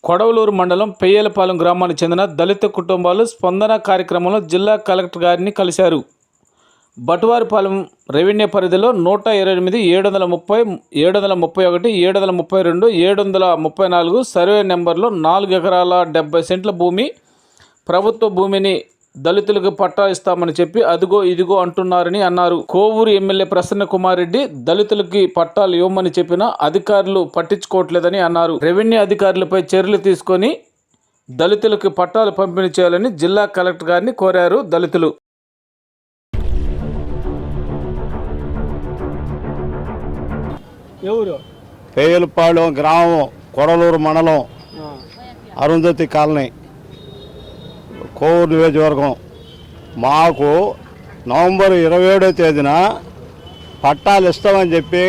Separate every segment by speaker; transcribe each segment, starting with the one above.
Speaker 1: కొడవలూరు మండలం పెయ్యలపాలెం గ్రామానికి చెందిన దళిత కుటుంబాలు స్పందన కార్యక్రమంలో జిల్లా కలెక్టర్ గారిని కలిశారు. బటువారిపాలెం రెవెన్యూ పరిధిలో 128, 730, 731, 732, 734 సర్వే నెంబర్లో 4 ఎకరాల 70 సెంట్ల భూమి ప్రభుత్వ భూమిని దళితులకు పట్టా ఇస్తామని చెప్పి అదిగో ఇదిగో అంటున్నారని అన్నారు. కోవూరు ఎమ్మెల్యే ప్రసన్న కుమార్ రెడ్డి దళితులకి పట్టాలు ఇవ్వమని చెప్పినా అధికారులు పట్టించుకోవట్లేదని అన్నారు. రెవెన్యూ అధికారులపై చర్యలు తీసుకొని దళితులకు పట్టాలు పంపిణీ చేయాలని జిల్లా కలెక్టర్ గారిని కోరారు. దళితులు
Speaker 2: పేయలపాలెం గ్రామం, కొడలూరు మండలం, అరుంధతి కాలనీ, కోవూరు నియోజకవర్గం. మాకు నవంబర్ 27వ తేదీన పట్టాలు ఇస్తామని చెప్పి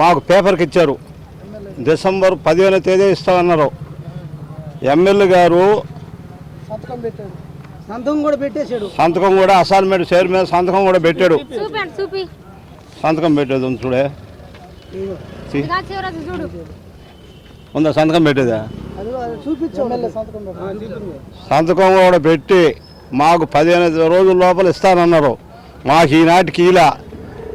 Speaker 2: మాకు పేపర్కి ఇచ్చారు. డిసెంబర్ 15వ తేదీ ఇస్తామన్నారు. ఎమ్మెల్యే గారు సంతకం కూడా అసైన్మెంట్ చైర్మన్ సంతకం కూడా పెట్టాడు. సంతకం పెట్టేది ఉంది చూడే, ఉందా సంతకం పెట్టేదా? సంతకం కూడా పెట్టి మాకు 15 రోజుల లోపల ఇస్తానన్నారు. మాకు ఈనాటికి ఇలా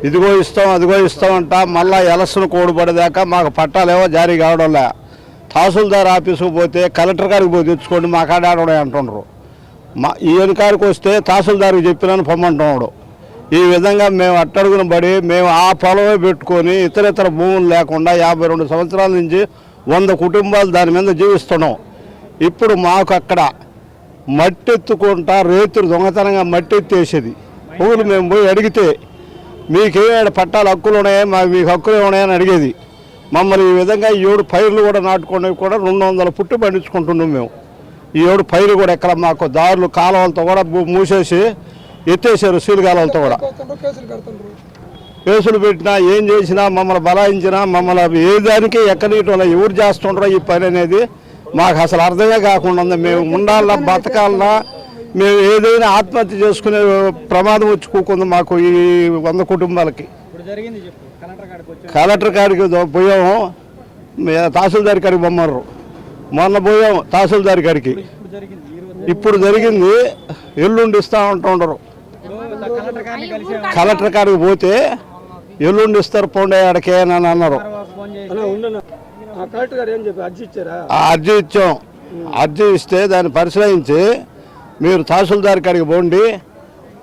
Speaker 2: ఇదిగో ఇస్తాం అదిగో ఇస్తామంట. మళ్ళీ ఎలక్షన్ కోడ్ పడేదాకా మాకు పట్టాలేవో జారీ కావడంలే. తహసీల్దార్ ఆఫీసుకు పోతే కలెక్టర్ గారికి పోయి తెచ్చుకోండి మా కాడ ఆడడే అంటున్నారు. ఈ వెనకాడికి వస్తే తహసీల్దార్కి చెప్పినాను పొమ్మంటున్నాడు. ఈ విధంగా మేము అట్టడుగున పడి మేము ఆ పొలమే పెట్టుకొని ఇతర భూములు లేకుండా 52 సంవత్సరాల నుంచి 100 కుటుంబాలు దాని మీద జీవిస్తున్నాం. ఇప్పుడు మాకు అక్కడ మట్టి ఎత్తుకుంటా రైతులు దొంగతనంగా మట్టి ఎత్తేసేది. ఊరు మేము పోయి అడిగితే మీకేమైనా పట్టాలు హక్కులు ఉన్నాయా, మీకు హక్కులు ఉన్నాయని అడిగేది. మమ్మల్ని ఈ విధంగా 7 పైర్లు కూడా నాటుకునేవి కూడా 200 పుట్టి పండించుకుంటున్నాం మేము. ఈ 7 పైర్లు కూడా ఎక్కడ మాకు దారులు కాలువలతో కూడా మూసేసి ఎత్తేసారు. సీలుగాలతో కూడా కేసులు పెట్టినా ఏం చేసినా మమ్మల్ని బలాయించినా మమ్మల్ని ఏ దానికి ఎక్కనీయటం ఎవరు చేస్తుంటారో ఈ పని అనేది మాకు అసలు అర్థమే కాకుండా ఉంది. మేము ఉండాలన్నా బతకాలన్నా మేము ఏదైనా ఆత్మహత్య చేసుకునే ప్రమాదం వచ్చి కూకుంది మాకు ఈ 100 కుటుంబాలకి. కలెక్టర్ కాడికి పోయాము, తహసీల్దార్ కాడికి బొమ్మరు. మొన్న పోయాము తహసీల్దార్ కాడికి. ఇప్పుడు జరిగింది ఎల్లుండి ఇస్తా ఉంటుండరు. కలెక్టర్ కాడికి పోతే ఎల్లుండి ఇస్తారు పోండే ఆడకే అని అన్నారు. అర్జీ ఇచ్చాం. అర్జీ ఇస్తే దాన్ని పరిశీలించి మీరు తహసీల్దార్ కాడికి పోండి,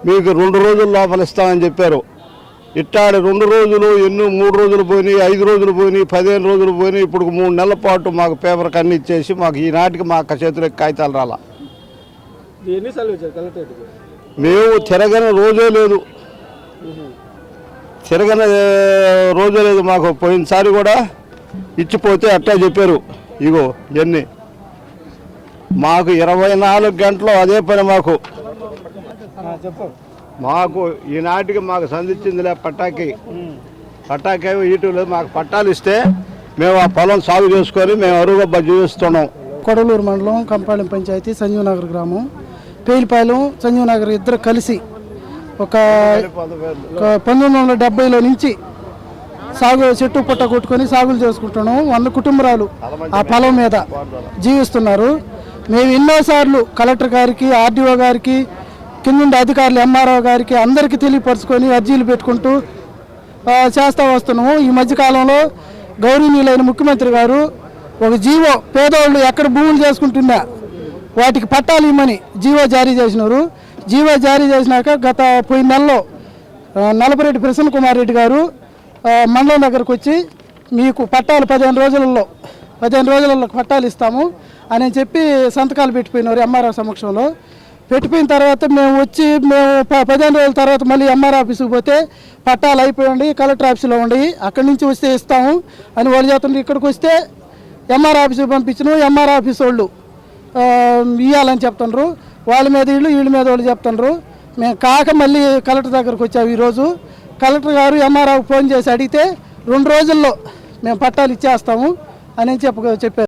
Speaker 2: మీకు 2 రోజుల లోపల ఇస్తామని చెప్పారు. ఇట్టాడు 2 రోజులు 3 రోజులు పోయినాయి, 5 రోజులు పోయినాయి, 15 రోజులు పోయినాయి. ఇప్పుడు 3 నెలల పాటు మాకు పేపర్కి అన్ని ఇచ్చేసి మాకు ఈనాటికి మా అక్క చేతులకు కాగితాలు రాలా. మేము తిరగని రోజే లేదు, తిరగని రోజే లేదు మాకు. పోయినసారి కూడా ఇచ్చిపోతే అట్టా చెప్పారు. ఇగో ఎన్ని మాకు 24 గంటలు అదే పని మాకు ఈనాటికి మాకు సంధించిందిలే పట్టాకి ఇటు లేదు. మాకు పట్టాలు ఇస్తే మేము ఆ పొలం సాగు చేసుకొని మేము అరువుగా జీవిస్తున్నాం.
Speaker 3: కొడలూరు మండలం కంపాళెం పంచాయతీ సంజీవ్ నగర్ గ్రామం, పేలిపాలెం సంజీవ్ నగర్ ఇద్దరు కలిసి ఒక 1970లో నుంచి చెట్టు పుట్ట కొట్టుకొని సాగులు చేసుకుంటున్నాం. 100 కుటుంబాలు ఆ పొలం మీద జీవిస్తున్నారు. మేము ఎన్నోసార్లు కలెక్టర్ గారికి, ఆర్డీఓ గారికి, కింద అధికారులు ఎంఆర్ఓ గారికి అందరికీ తెలియపరుచుకొని అర్జీలు పెట్టుకుంటూ చేస్తూ వస్తున్నాము. ఈ మధ్యకాలంలో గౌరవనీయులైన ముఖ్యమంత్రి గారు ఒక జీవో పేదవాళ్ళు ఎక్కడ భూములు చేసుకుంటున్నా వాటికి పట్టాలు ఇవ్వమని జీవో జారీ చేసినారు. జీవో జారీ చేసినాక పోయిన నెలలో నలపరెడ్డి ప్రసన్న కుమార్ రెడ్డి గారు మండలం దగ్గరకు వచ్చి మీకు పట్టాలు 15 రోజులలో పట్టాలు ఇస్తాము అని చెప్పి సంతకాలు పెట్టిపోయినారు ఎంఆర్ఓ సమక్షంలో. పెట్టిపోయిన తర్వాత మేము 15 రోజుల తర్వాత మళ్ళీ ఎంఆర్ఓ ఆఫీస్కి పోతే పట్టాలు అయిపోయండి, కలెక్టర్ ఆఫీసులో ఉండి అక్కడి నుంచి వస్తే ఇస్తాము అని వాళ్ళు చెప్తున్నారు. ఇక్కడికి వస్తే ఎంఆర్ఓ ఆఫీస్కి పంపించను, ఎంఆర్ఓ ఆఫీస్ వాళ్ళు ఇవ్వాలని చెప్తున్నారు. వాళ్ళ మీద వీళ్ళ మీద వాళ్ళు చెప్తున్నారు. మేము కాక మళ్ళీ కలెక్టర్ దగ్గరకు వచ్చాము. ఈరోజు కలెక్టర్ గారు ఎంఆర్ఓకి ఫోన్ చేసి అడిగితే 2 రోజుల్లో మేము పట్టాలు ఇచ్చేస్తాము అని చెప్పారు.